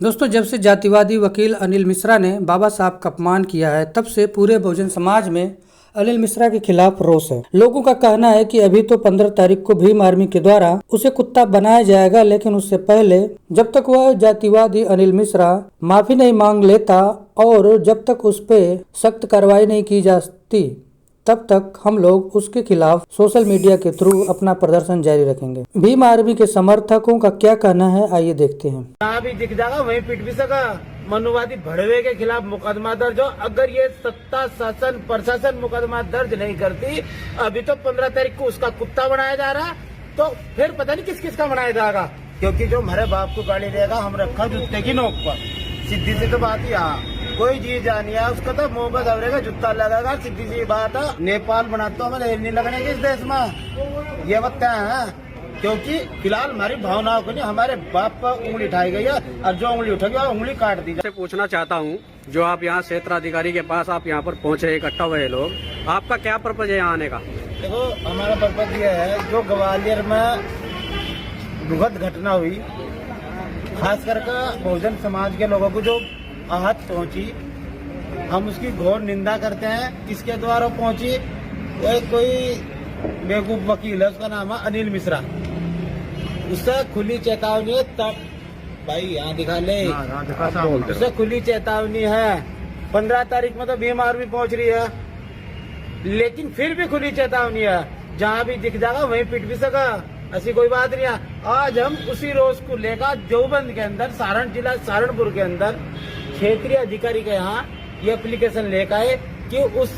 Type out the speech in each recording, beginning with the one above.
दोस्तों, जब से जातिवादी वकील अनिल मिश्रा ने बाबा साहब का अपमान किया है, तब से पूरे बहुजन समाज में अनिल मिश्रा के खिलाफ रोष है। लोगों का कहना है कि अभी तो 15 तारीख को भीम आर्मी के द्वारा उसे कुत्ता बनाया जाएगा, लेकिन उससे पहले जब तक वह जातिवादी अनिल मिश्रा माफी नहीं मांग लेता और जब तक उस पे सख्त कार्रवाई नहीं की जाती, तब तक हम लोग उसके खिलाफ सोशल मीडिया के थ्रू अपना प्रदर्शन जारी रखेंगे। भीम आर्मी के समर्थकों का क्या कहना है, आइए देखते हैं। जहाँ भी दिख जाएगा वहीं पिट भी सका। मनुवादी भड़वे के खिलाफ मुकदमा दर्ज हो। अगर ये सत्ता शासन प्रशासन मुकदमा दर्ज नहीं करती, अभी तो 15 तारीख को उसका कुत्ता बनाया जा रहा, तो फिर पता नहीं किस किस का बनाया जाएगा। क्योंकि जो हमारे बाप को गाली देगा, हम रखा जूते की नोक पर। सीधी सी तो बात ही यहाँ कोई चीज जानी है उसका तो मुंह पर दबरेगा, जूता लगेगा। सीधी सी बात है। नेपाल बनाता हूँ नहीं लगने की इस देश में, ये बता है। क्योंकि फिलहाल हमारी भावनाओं को नहीं, हमारे बाप पर उंगली उठाई गई है और जो उंगली उठेगी वो उंगली काट दी जाए। पूछना चाहता हूँ, जो आप यहाँ क्षेत्राधिकारी के पास आप यहाँ पर पहुँचे इकट्ठा हुए लोग, आपका क्या पर्पज है यहाँ आने का? देखो, हमारा पर्पज ये है, जो ग्वालियर में दुखद घटना हुई, खास करके बहुजन समाज के लोगों को जो आहत पहुंची, हम उसकी घोर निंदा करते हैं। किसके द्वारा पहुंची? वो कोई बेवकूफ वकील है, उसका नाम है अनिल मिश्रा। उससे खुली चेतावनी है। तब भाई यहाँ दिखा ले, उससे खुली चेतावनी है। 15 तारीख में तो भीम आर्मी पहुंच रही है, लेकिन फिर भी खुली चेतावनी है। जहाँ भी दिख जाएगा वहीं पिट भी सका, ऐसी कोई बात नहीं है। आज हम उसी रोज को लेकर देवबंद के अंदर, सारण जिला सहारनपुर के अंदर क्षेत्रीय अधिकारी के यहाँ ये एप्लीकेशन लेकर आए कि उस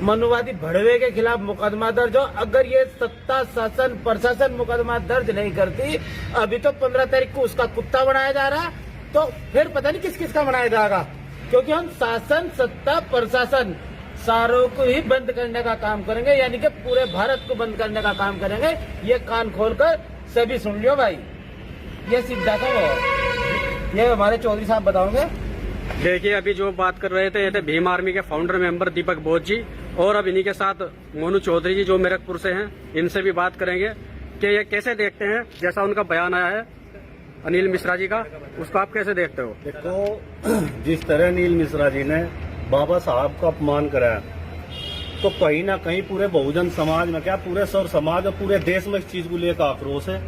मनुवादी भड़वे के खिलाफ मुकदमा दर्ज हो। अगर ये सत्ता शासन प्रशासन मुकदमा दर्ज नहीं करती, अभी तो 15 तारीख को उसका कुत्ता बनाया जा रहा, तो फिर पता नहीं किस किस का बनाया जाएगा। क्योंकि हम शासन सत्ता प्रशासन सारों को ही बंद करने का काम करेंगे, यानी कि पूरे भारत को बंद करने का काम करेंगे। ये कान खोलकर सभी सुन लियो भाई, ये सीधा था वो, ये हमारे चौधरी साहब बताओगे। देखिए, अभी जो बात कर रहे थे, ये थे भीम आर्मी के फाउंडर मेंबर दीपक बोध जी, और अब इन्हीं के साथ मोनू चौधरी जी जो मेरठपुर से हैं, इनसे भी बात करेंगे कि ये कैसे देखते हैं, जैसा उनका बयान आया है अनिल मिश्रा जी का, उसको आप कैसे देखते हो? देखो, जिस तरह अनिल मिश्रा जी ने बाबा साहब का अपमान कराया, तो कहीं ना कहीं पूरे बहुजन समाज में, क्या पूरे सौर समाज और पूरे देश में इस चीज को लेकर आक्रोश है।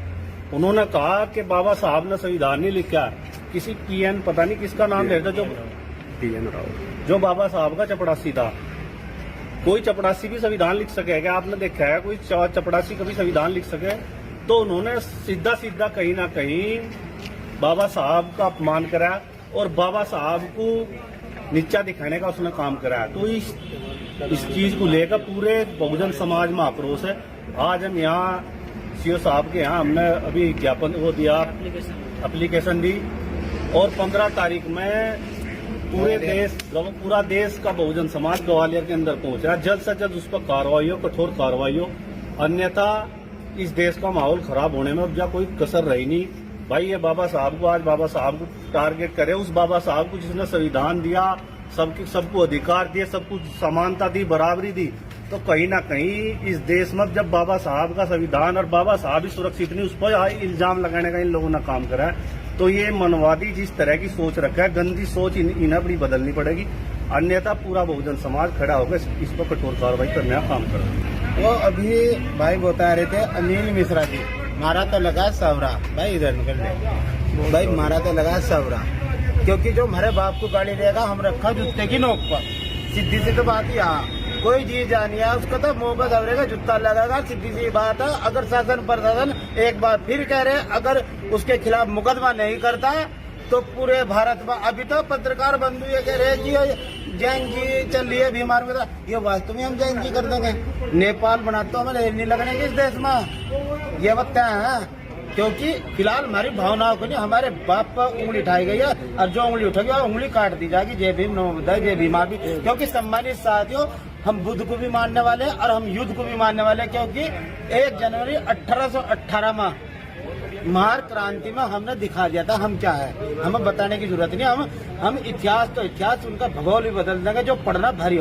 उन्होंने कहा कि बाबा साहब ने संविधान नहीं लिखा, किसी पीएन पता नहीं किसका नाम लेता, जो पीएन राव, जो बाबा साहब का चपड़ासी था। कोई चपड़ासी भी संविधान लिख सके क्या? आपने देखा है कोई चपड़ासी कभी संविधान लिख सके? तो उन्होंने सीधा सीधा कहीं ना कहीं बाबा साहब का अपमान कराया और बाबा साहब को नीचा दिखाने का उसने काम कराया। तो इस चीज को लेकर पूरे बहुजन समाज में आक्रोश है। आज हम यहाँ सीओ साहब के यहाँ हमने अभी ज्ञापन वो दिया, एप्लीकेशन दी, और 15 तारीख में पूरा देश का बहुजन समाज ग्वालियर के अंदर पहुंचा। जल्द से जल्द उस पर कार्रवाई हो, कठोर कार्रवाई हो, अन्यथा इस देश का माहौल खराब होने में अब जा कोई कसर रही नहीं। भाई, ये बाबा साहब को, आज बाबा साहब को टारगेट करे, उस बाबा साहब को जिसने संविधान दिया, सबको अधिकार दिए, सबको समानता दी, बराबरी दी, तो कहीं ना कहीं इस देश में जब बाबा साहब का संविधान और बाबा साहब ही सुरक्षित नहीं, उस पर इल्जाम लगाने का इन लोगों ने काम करा है। तो ये मनवादी जिस तरह की सोच रखा है, गंदी सोच इन्हें बड़ी बदलनी पड़ेगी, अन्यथा पूरा बहुजन समाज खड़ा होकर इस पर कठोर कार्रवाई करने का काम करेगा। वो अभी भाई बता रहे थे अनिल मिश्रा जी, मारा तो लगा सवरा। भाई इधर निकल रहे भाई, मारा तो लगा सवरा। क्योंकि जो हमारे बाप को गाली देगा, हम रखा जूते की नोक पर। सीधी सी तो बात ही यहाँ कोई चीज जानी है उसका तो मुंह पर दबरेगा, जूता लगेगा। सीधी सी बात है। अगर शासन प्रशासन एक बार फिर कह रहे, अगर उसके खिलाफ मुकदमा नहीं करता तो पूरे भारत में, अभी तो पत्रकार बंधु ये कह रहे कि जैन जी चल रही है बीमार में, ये वास्तव में हम जैन जी कर देंगे। नेपाल बनाते हमें नहीं लगने की इस देश में, ये बता है। क्योंकि फिलहाल हमारी भावनाओं को नहीं, हमारे बाप पर उंगली उठाई गई है और जो उंगली उठेगी वो उंगली काट दी जाएगी। जय भीम, नमो बुद्धाय, जय भीम आर्मी। क्योंकि सम्मानित साथियों, हम बुद्ध को भी मानने वाले हैं और हम युद्ध को भी मानने वाले हैं। क्योंकि 1 जनवरी 1818 में महार क्रांति में हमने दिखा दिया था हम क्या है। हमें बताने की जरूरत नहीं, हम इतिहास तो इतिहास, उनका भूगोल भी बदल देंगे, जो पढ़ना भारी